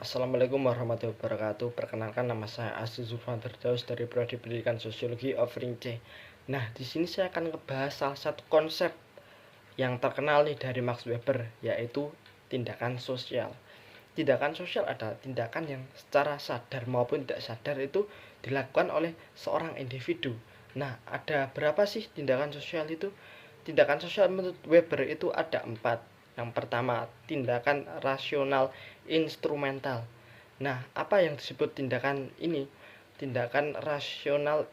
Assalamualaikum warahmatullahi wabarakatuh. Perkenalkan, nama saya Asri Zulfan Firdaus dari Prodi Pendidikan Sosiologi offering C. Nah, di sini saya akan ngebahas salah satu konsep yang terkenal nih dari Max Weber, yaitu tindakan sosial. Tindakan sosial adalah tindakan yang secara sadar maupun tidak sadar itu dilakukan oleh seorang individu. Nah, ada berapa sih tindakan sosial itu? Tindakan sosial menurut Weber itu ada 4. Yang pertama, tindakan rasional instrumental. Nah, apa yang disebut tindakan ini? Tindakan rasional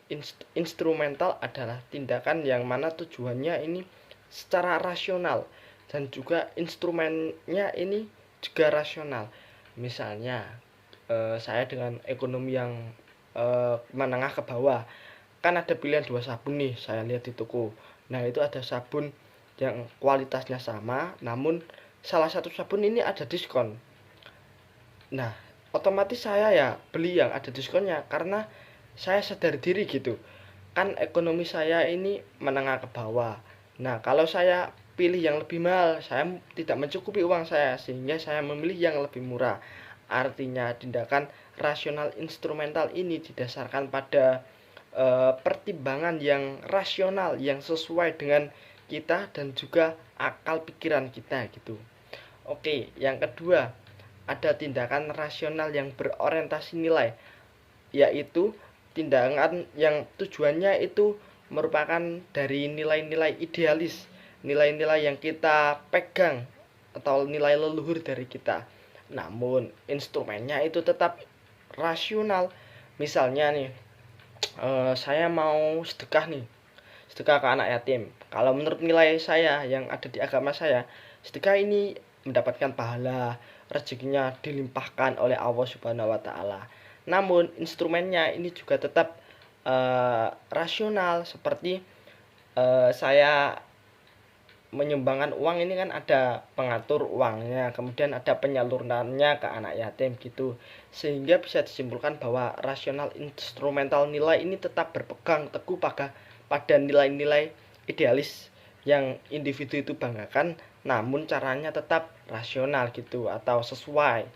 instrumental adalah tindakan yang mana tujuannya ini secara rasional dan juga instrumennya ini juga rasional. Misalnya, saya dengan ekonomi yang menengah ke bawah, kan ada pilihan 2 sabun nih, saya lihat di toko. Nah, itu ada sabun yang kualitasnya sama, namun salah satu sabun ini ada diskon. Nah, otomatis saya ya beli yang ada diskonnya karena saya sadar diri gitu. Kan ekonomi saya ini menengah ke bawah. Nah, kalau saya pilih yang lebih mahal, saya tidak mencukupi uang saya sehingga saya memilih yang lebih murah. Artinya tindakan rasional instrumental ini didasarkan pada pertimbangan yang rasional yang sesuai dengan kita dan juga akal pikiran kita gitu. Oke, yang kedua, ada tindakan rasional yang berorientasi nilai, yaitu tindakan yang tujuannya itu merupakan dari nilai-nilai idealis, nilai-nilai yang kita pegang atau nilai leluhur dari kita. Namun instrumennya itu tetap rasional. Misalnya nih, saya mau sedekah nih, sedekah ke anak yatim. Kalau menurut nilai saya yang ada di agama saya, sedekah ini mendapatkan pahala, rezekinya dilimpahkan oleh Allah Subhanahu wa taala. Namun instrumennya ini juga tetap rasional, seperti saya menyumbangkan uang ini kan ada pengatur uangnya, kemudian ada penyalurannya ke anak yatim gitu. Sehingga bisa disimpulkan bahwa rasional instrumental nilai ini tetap berpegang teguh pada nilai-nilai idealis yang individu itu banggakan, namun caranya tetap rasional gitu atau sesuai.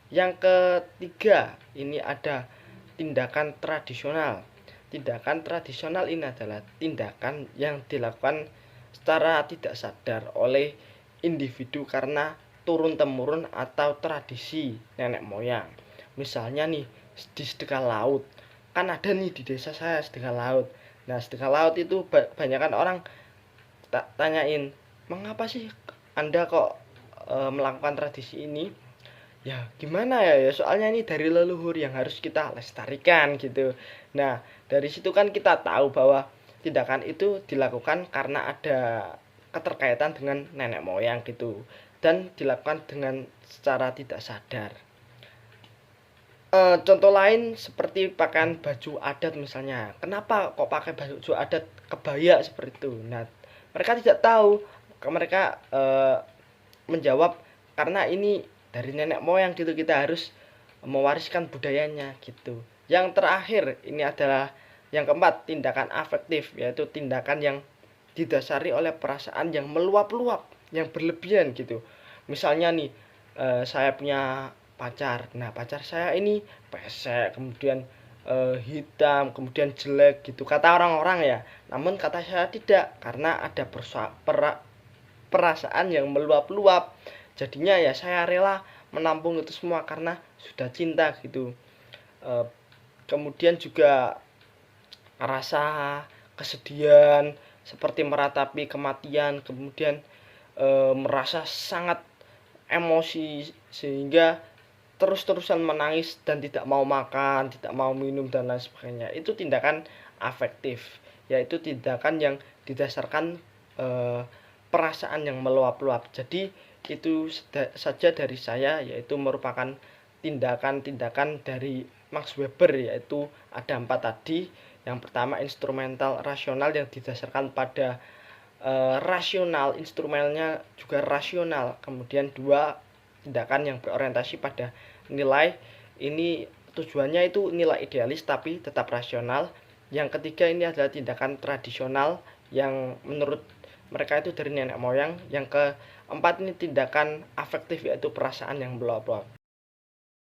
Yang ketiga, ini ada tindakan tradisional. Tindakan tradisional ini adalah tindakan yang dilakukan secara tidak sadar oleh individu karena turun-temurun atau tradisi nenek moyang. Misalnya nih, di sedekah laut. Kan ada nih di desa saya sedekah laut. Nah, sedekah laut itu banyakkan orang tanyain, "Mengapa sih Anda kok melakukan tradisi ini?" Ya gimana ya, soalnya ini dari leluhur yang harus kita lestarikan gitu. Nah, dari situ kan kita tahu bahwa tindakan itu dilakukan karena ada keterkaitan dengan nenek moyang gitu, dan dilakukan dengan secara tidak sadar. Contoh lain seperti pakaian baju adat misalnya. Kenapa kok pakai baju adat kebaya seperti itu? Nah, mereka tidak tahu. Mereka menjawab karena ini dari nenek moyang gitu, kita harus mewariskan budayanya gitu. Yang terakhir ini adalah yang keempat, tindakan afektif, yaitu tindakan yang didasari oleh perasaan yang meluap-luap, yang berlebihan gitu. Misalnya nih, saya punya pacar. Nah, pacar saya ini pesek, kemudian hitam, kemudian jelek gitu kata orang-orang ya. Namun kata saya tidak, karena ada perasaan yang meluap-luap. Jadinya ya saya rela menampung itu semua karena sudah cinta gitu. Kemudian juga rasa kesedihan seperti meratapi kematian, kemudian merasa sangat emosi sehingga terus-terusan menangis dan tidak mau makan, tidak mau minum dan lain sebagainya. Itu tindakan afektif, yaitu tindakan yang didasarkan perasaan yang meluap-luap. Jadi itu saja dari saya, yaitu merupakan tindakan-tindakan dari Max Weber, yaitu ada 4 tadi. Yang pertama, instrumental rasional yang didasarkan pada rasional, instrumennya juga rasional. Kemudian 2, tindakan yang berorientasi pada nilai, ini tujuannya itu nilai idealis tapi tetap rasional. Yang ketiga, ini adalah tindakan tradisional yang menurut mereka itu dari nenek moyang. Yang keempat, ini tindakan afektif, yaitu perasaan yang meluap-luap.